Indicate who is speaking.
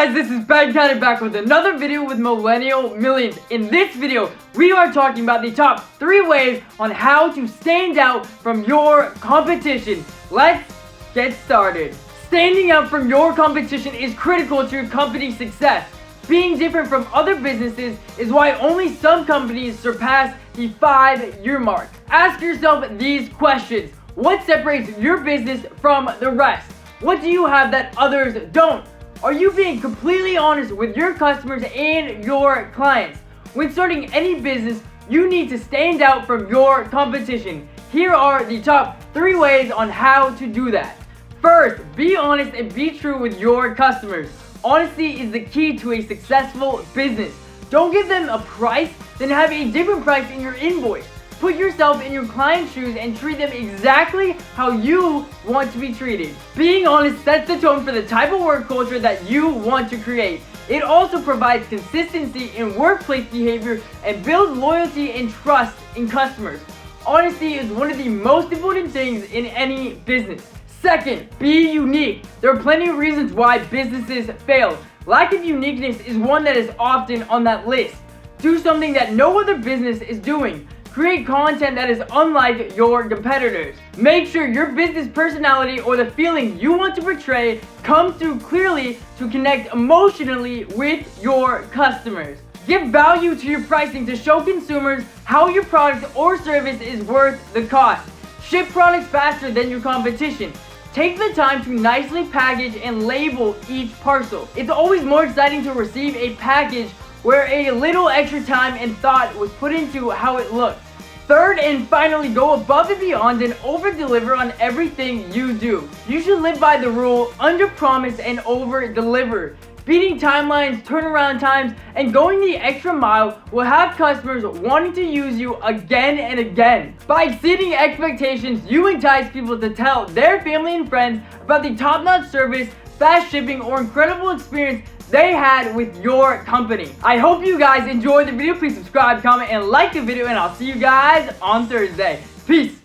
Speaker 1: guys, this is Ben County back with another video with Millennial Millions. In this video, we are talking about the top 3 ways on how to stand out from your competition. Let's get started. Standing out from your competition is critical to your company's success. Being different from other businesses is why only some companies surpass the 5-year mark. Ask yourself these questions. What separates your business from the rest? What do you have that others don't? Are you being completely honest with your customers and your clients? When starting any business, you need to stand out from your competition. Here are the top 3 ways on how to do that. First, be honest and be true with your customers. Honesty is the key to a successful business. Don't give them a price, then have a different price in your invoice. Put yourself in your client's shoes and treat them exactly how you want to be treated. Being honest sets the tone for the type of work culture that you want to create. It also provides consistency in workplace behavior and builds loyalty and trust in customers. Honesty is one of the most important things in any business. Second, be unique. There are plenty of reasons why businesses fail. Lack of uniqueness is one that is often on that list. Do something that no other business is doing. Create content that is unlike your competitors. Make sure your business personality or the feeling you want to portray comes through clearly to connect emotionally with your customers. Give value to your pricing to show consumers how your product or service is worth the cost. Ship products faster than your competition. Take the time to nicely package and label each parcel. It's always more exciting to receive a package where a little extra time and thought was put into how it looks. Third and finally, go above and beyond and over-deliver on everything you do. You should live by the rule, under-promise and over-deliver. Beating timelines, turnaround times, and going the extra mile will have customers wanting to use you again and again. By exceeding expectations, you entice people to tell their family and friends about the top-notch service, fast shipping, or incredible experience they had with your company. I hope you guys enjoyed the video. Please subscribe, comment, and like the video, and I'll see you guys on Thursday. Peace.